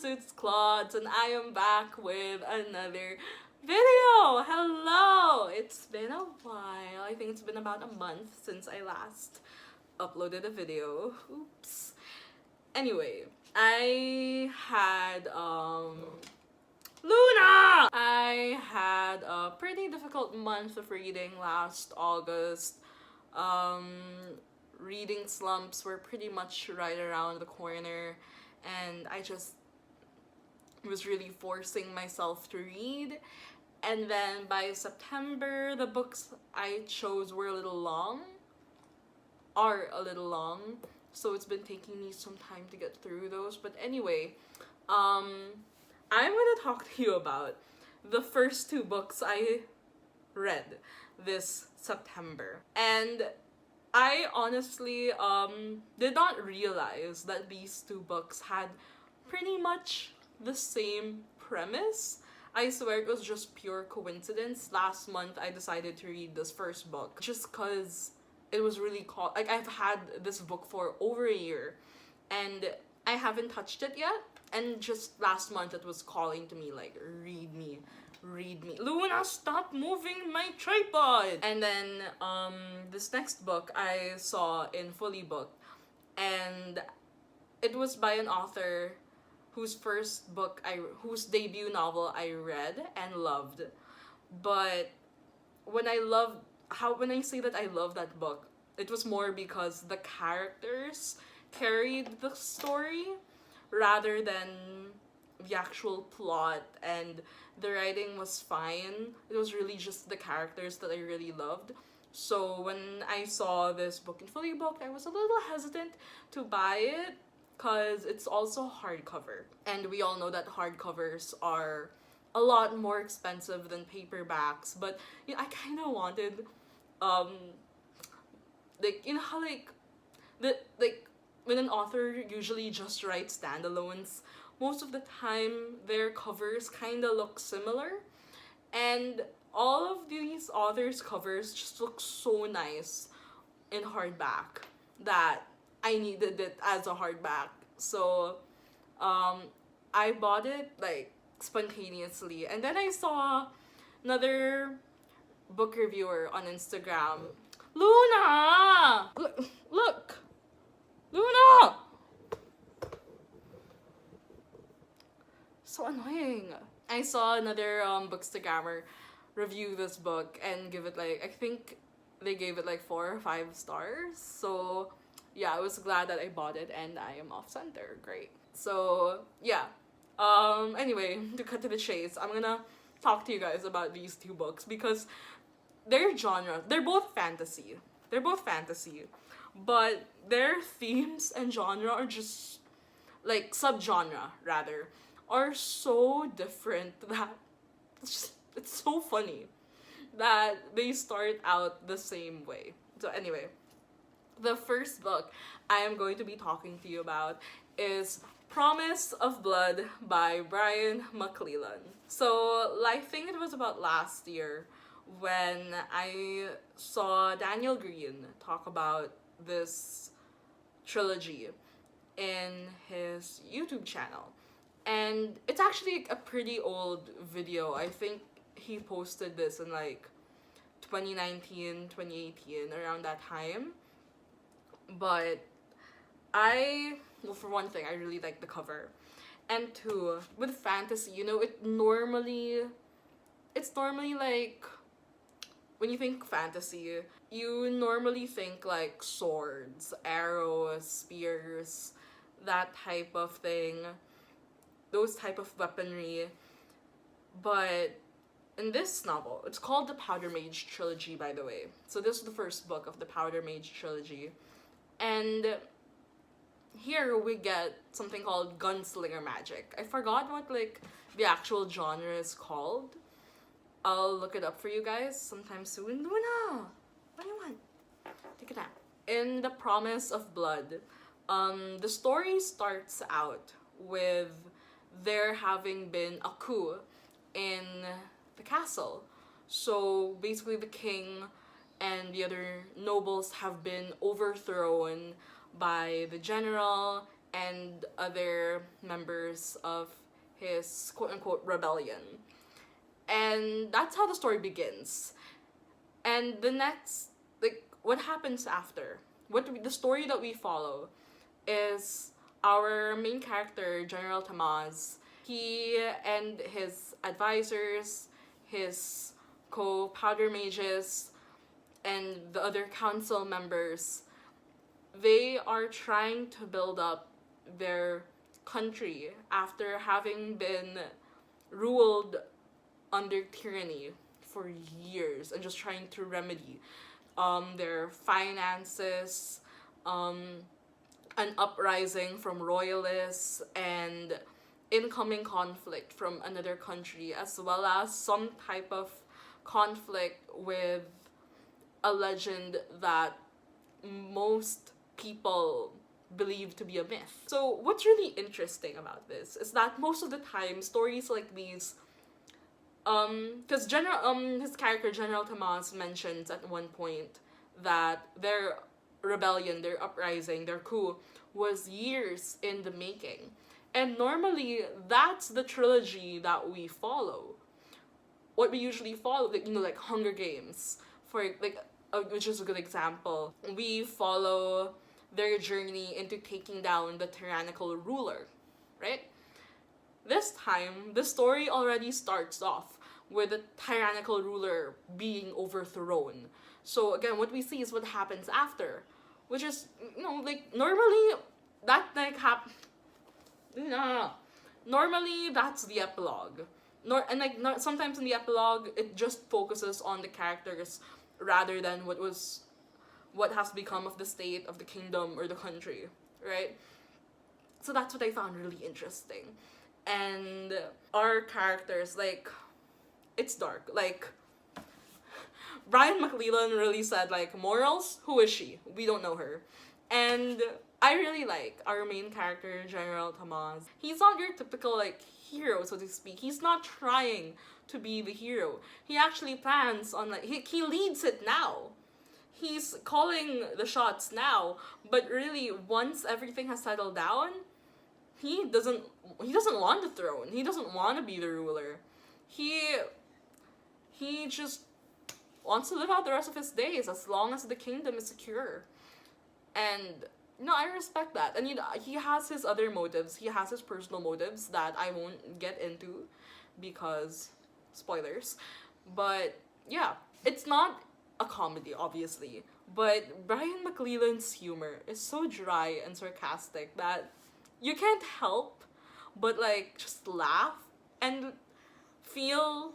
It's Claudes, and I am back with another video! Hello! It's been a while. I think it's been about a month since I last uploaded a video. Oops. Anyway, I had, Luna! I had a pretty difficult month of reading last August. Reading slumps were pretty much right around the corner, and I just was really forcing myself to read. And then by September, the books I chose were a little long, so it's been taking me some time to get through those. But anyway, I'm gonna talk to you about the first two books I read this September. And I honestly did not realize that these two books had pretty much the same premise. I swear it was just pure coincidence. Last month I decided to read this first book just because it was really called, like, I've had this book for over a year and I haven't touched it yet, and just last month it was calling to me like, read me. Luna, stop moving my tripod! And then this next book I saw in Fully Booked, and it was by an author whose whose debut novel I read and loved. But when I say that I love that book, it was more because the characters carried the story rather than the actual plot, and the writing was fine. It was really just the characters that I really loved. So when I saw this book in Fully Booked, I was a little hesitant to buy it because it's also hardcover. And we all know that hardcovers are a lot more expensive than paperbacks. But you know, I kind of wanted, like, you know how when an author usually just writes standalones, most of the time their covers kind of look similar, and all of these authors' covers just look so nice in hardback that I needed it as a hardback. So I bought it like spontaneously, and then I saw another book reviewer on Instagram. Luna! Look! Luna! So annoying. I saw another bookstagrammer review this book and give it like, I think they gave it like 4 or 5 stars. So yeah, I was glad that I bought it, and I am off center. Great. So yeah. Anyway, to cut to the chase, I'm gonna talk to you guys about these two books because their genre, they're both fantasy, but their themes and genre are just like subgenre rather, are so different that it's so funny that they start out the same way. So anyway, the first book I am going to be talking to you about is Promise of Blood by Brian McClellan. So I think it was about last year when I saw Daniel Green talk about this trilogy in his YouTube channel. And it's actually a pretty old video. I think he posted this in like 2019, 2018, around that time. But well, for one thing, I really like the cover. And two, with fantasy, you know, it's normally like, when you think fantasy, you normally think like swords, arrows, spears, that type of thing. Those type of weaponry. But in this novel, it's called the Powder Mage Trilogy, by the way. So this is the first book of the Powder Mage Trilogy. And here we get something called gunslinger magic. I forgot what like the actual genre is called. I'll look it up for you guys sometime soon. Luna! What do you want? Take a nap. In The Promise of Blood, the story starts out with there having been a coup in the castle. So basically the king and the other nobles have been overthrown by the general and other members of his quote-unquote rebellion. And that's how the story begins. And the next, like, what happens after? The story that we follow is our main character, General Tamaz. He and his advisors, his co-powder mages, and the other council members, they are trying to build up their country after having been ruled under tyranny for years, and just trying to remedy their finances, an uprising from royalists, and incoming conflict from another country, as well as some type of conflict with a legend that most people believe to be a myth. So what's really interesting about this is that most of the time stories like these, because his character General Tamaz mentions at one point that their rebellion, their uprising, their coup was years in the making. And normally that's the trilogy that we follow. What we usually follow, like, like Hunger Games, for like, which is a good example. We follow their journey into taking down the tyrannical ruler, right? This time, the story already starts off with the tyrannical ruler being overthrown. So again, what we see is what happens after, which is, like, normally that like normally that's the epilogue. Sometimes in the epilogue it just focuses on the characters rather than what has become of the state of the kingdom or the country, right? So that's what I found really interesting. And our characters, like, it's dark. Like, Brian McClellan really said, like, morals, who is she? We don't know her. And I really like our main character, General Tamaz. He's not your typical, like, hero, so to speak. He's not trying to be the hero. He actually plans on, like, he leads it now. He's calling the shots now, but really, once everything has settled down, he doesn't want the throne. He doesn't want to be the ruler. He just wants to live out the rest of his days as long as the kingdom is secure. And I respect that. And he has his other motives. He has his personal motives that I won't get into because spoilers. But yeah, it's not a comedy, obviously, but Brian McClellan's humor is so dry and sarcastic that you can't help but, like, just laugh and feel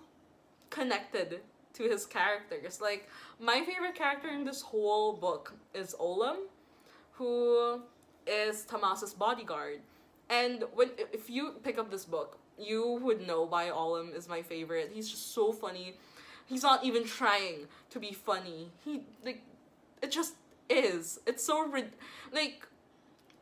connected to his characters. Like, my favorite character in this whole book is Olam, who is Tamaz's bodyguard. And if you pick up this book, you would know why Olam is my favorite. He's just so funny. He's not even trying to be funny. It just is. It's so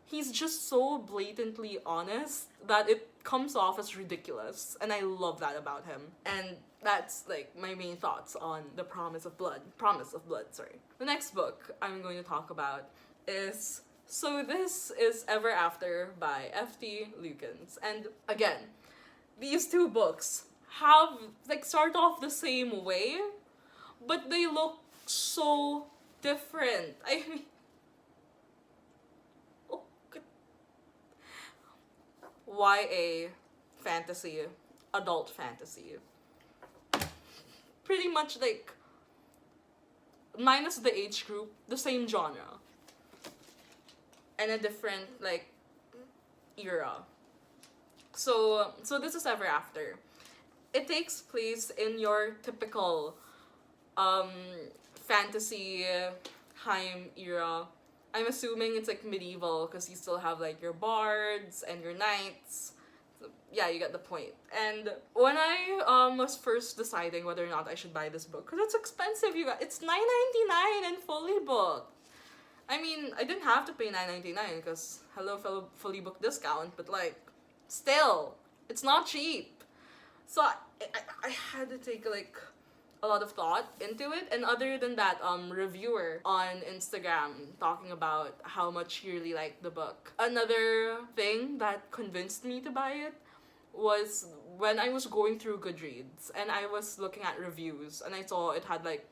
he's just so blatantly honest that it comes off as ridiculous, and I love that about him. And that's, like, my main thoughts on The Promise of Blood, sorry. The next book I'm going to talk about is So This Is Ever After by F.T. Lukens. And again, these two books have, like, start off the same way, but they look so different. I mean, YA fantasy, adult fantasy. Pretty much, like, minus the age group, the same genre. And a different, like, era. So This Is Ever After. It takes place in your typical fantasy time era. I'm assuming it's, like, medieval because you still have, like, your bards and your knights. So, yeah, you get the point. And when I was first deciding whether or not I should buy this book, because it's expensive, you guys. It's $9.99 and fully booked. I mean, I didn't have to pay $9.99 because hello, fully booked discount, but, like, still, it's not cheap. So I had to take, like, a lot of thought into it. And other than that, reviewer on Instagram talking about how much he really liked the book. Another thing that convinced me to buy it was when I was going through Goodreads and I was looking at reviews and I saw it had like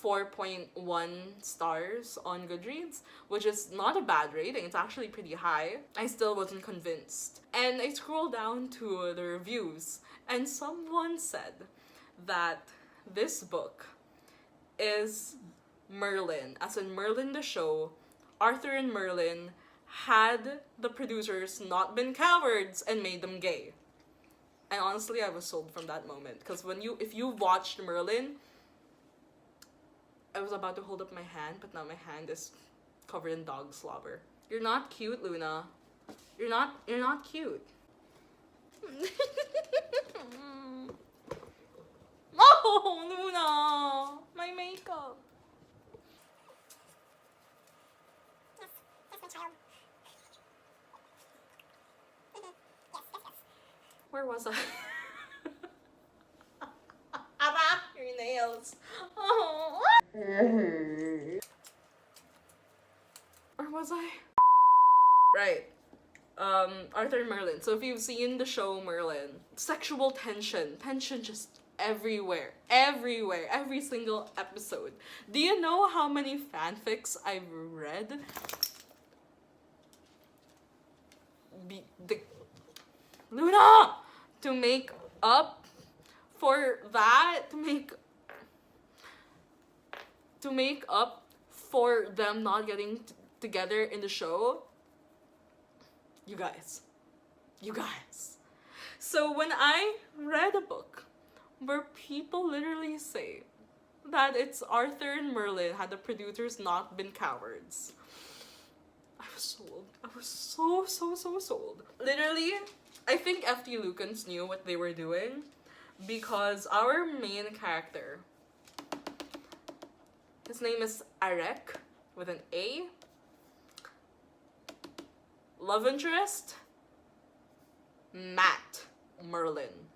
4.1 stars on Goodreads, which is not a bad rating. It's actually pretty high. I still wasn't convinced. And I scrolled down to the reviews and someone said that this book is Merlin, as in Merlin the show. Arthur and Merlin had the producers not been cowards and made them gay. And honestly, I was sold from that moment, because if you watched Merlin, I was about to hold up my hand, but now my hand is covered in dog slobber. You're not cute, Luna. You're not cute. Oh, Luna! My makeup. Yes, my child. Yes. Where was I? Aba! Your nails. Oh. Where was I? Right. Arthur and Merlin. So if you've seen the show Merlin, sexual tension just everywhere, every single episode. Do you know how many fanfics I've read? Luna! To make up for that, to make up for them not getting together in the show. You guys. So when I read a book where people literally say that it's Arthur and Merlin had the producers not been cowards, I was sold. I was so sold. Literally, I think F.T. Lukens knew what they were doing, because our main character, his name is Arek with an A. Love interest, Matt Merlin.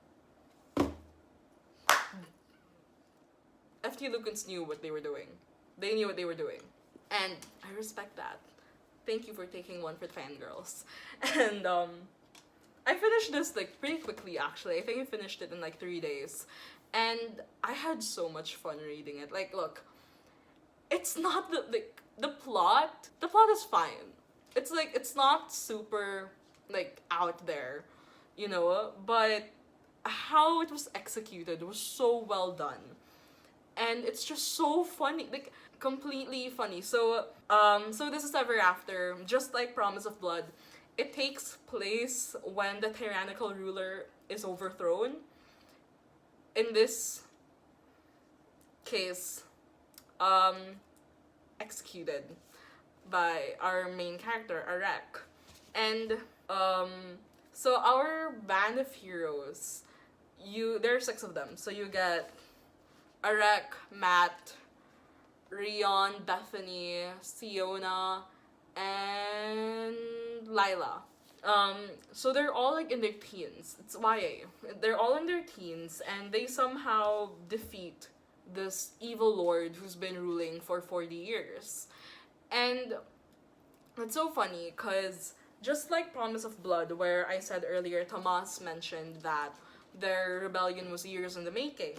F.T. Lukens knew what they were doing. They knew what they were doing. And I respect that. Thank you for taking one for fangirls. And I finished this like pretty quickly, actually. I think I finished it in like 3 days. And I had so much fun reading it. Like, look, it's not the plot is fine. It's like, it's not super like out there, you know, but how it was executed was so well done. And it's just so funny, like completely funny. So this is Ever After, just like Promise of Blood. It takes place when the tyrannical ruler is overthrown. In this case, executed by our main character, Arek. And so our band of heroes, there are 6 of them. So you get Arek, Matt, Rion, Bethany, Siona, and Lila. So they're all like in their teens. It's YA. They're all in their teens, and they somehow defeat this evil lord who's been ruling for 40 years. And it's so funny because just like Promise of Blood, where I said earlier, Tomas mentioned that their rebellion was years in the making.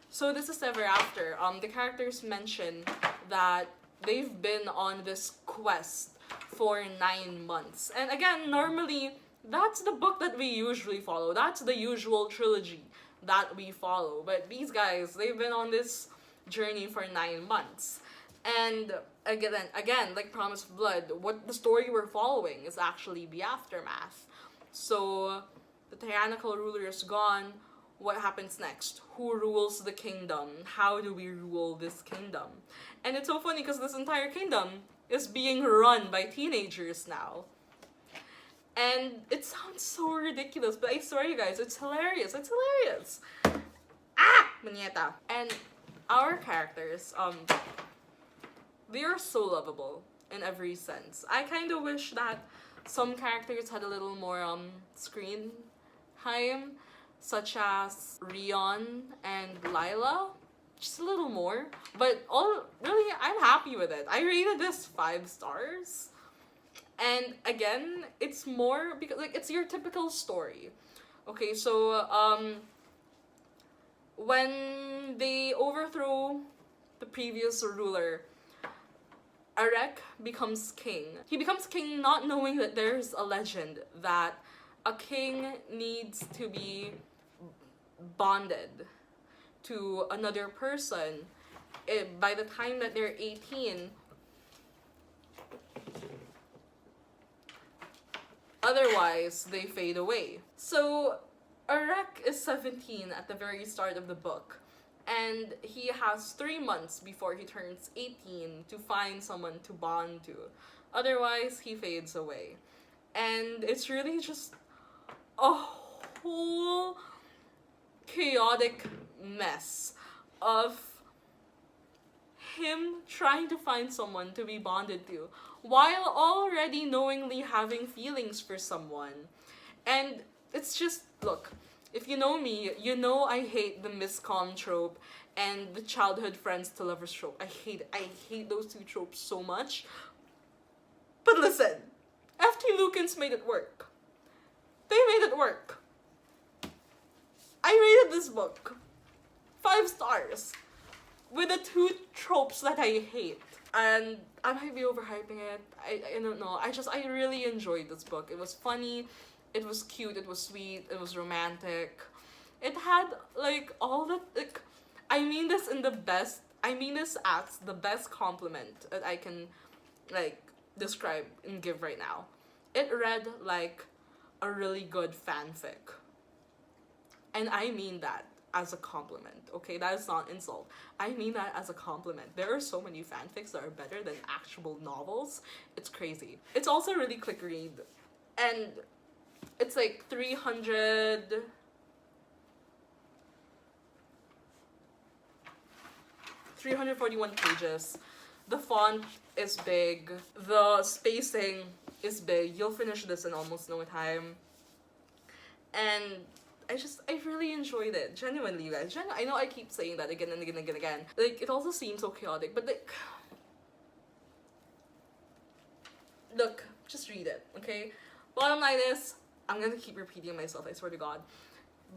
So this is Ever After. The characters mention that they've been on this quest for 9 months. And again, normally, that's the book that we usually follow. That's the usual trilogy that we follow. But these guys, they've been on this journey for 9 months. And again, like Promise of Blood, what the story we're following is actually the aftermath. So the tyrannical ruler is gone. What happens next? Who rules the kingdom? How do we rule this kingdom? And it's so funny because this entire kingdom is being run by teenagers now. And it sounds so ridiculous, but I swear you guys, it's hilarious. It's hilarious. Ah! Manieta. And our characters, they are so lovable in every sense. I kind of wish that some characters had a little more screen time, such as Rion and Lila. just a little more. But really, I'm happy with it. I rated this 5 stars. And again, it's more because like it's your typical story. Okay, so when they overthrow the previous ruler, Arek becomes king. He becomes king not knowing that there's a legend that a king needs to be bonded to another person by the time that they're 18. Otherwise, they fade away. So, Arek is 17 at the very start of the book, and he has 3 months before he turns 18 to find someone to bond to. Otherwise, he fades away. And it's really just a whole chaotic mess of him trying to find someone to be bonded to while already knowingly having feelings for someone. And it's just, look, if you know me, you know I hate the miscom trope and the childhood friends to lovers trope. I hate those two tropes so much. But listen, F.T. Lukens made it work. They made it work. I rated this book 5 stars with the 2 tropes that I hate. And I might be overhyping it. I don't know. I really enjoyed this book. It was funny, it was cute, it was sweet, it was romantic. It had like all the like I mean this as the best compliment that I can like describe and give right now. It read like a really good fanfic. And I mean that as a compliment, okay? That is not insult. I mean that as a compliment. There are so many fanfics that are better than actual novels. It's crazy. It's also really quick read. And it's like 341 pages. The font is big. The spacing is big. You'll finish this in almost no time. And I really enjoyed it. Genuinely, you guys. I know I keep saying that again and again and again. Like, it also seems so chaotic, but like... Look, just read it, okay? Bottom line is, I'm gonna keep repeating myself, I swear to God.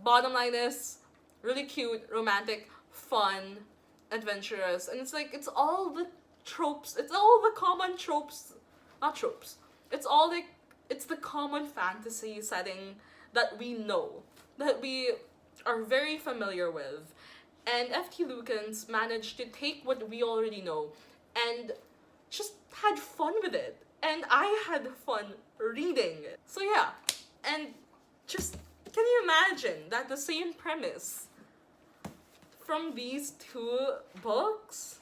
Bottom line is, really cute, romantic, fun, adventurous, and it's like, it's all the tropes, it's all the common tropes, not tropes, it's all like, it's the common fantasy setting that we know, that we are very familiar with. And F.T. Lukens managed to take what we already know and just had fun with it. And I had fun reading it. So yeah, and just, can you imagine that the same premise from these 2 books?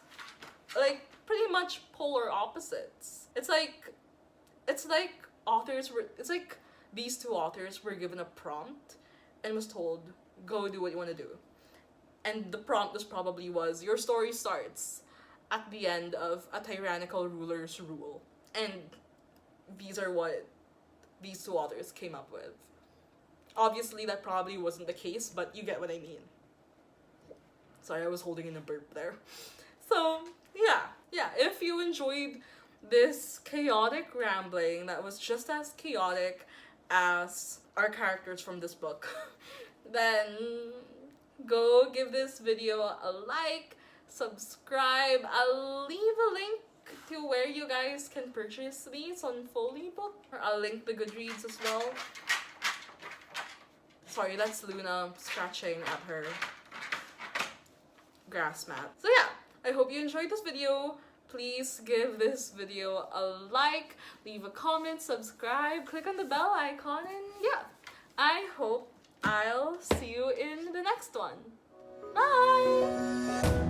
Like, pretty much polar opposites. It's like these 2 authors were given a prompt and was told, go do what you want to do. And the prompt was, your story starts at the end of a tyrannical ruler's rule. And these are what these 2 authors came up with. Obviously, that probably wasn't the case, but you get what I mean. Sorry, I was holding in a burp there. So, yeah, if you enjoyed this chaotic rambling that was just as chaotic as our characters from this book, then go give this video a like, subscribe. I'll leave a link to where you guys can purchase these on Foley Book, or I'll link the Goodreads as well. Sorry, that's Luna scratching at her grass mat. So yeah, I hope you enjoyed this video. Please give this video a like, leave a comment, subscribe, click on the bell icon, and yeah, I hope I'll see you in the next one. Bye!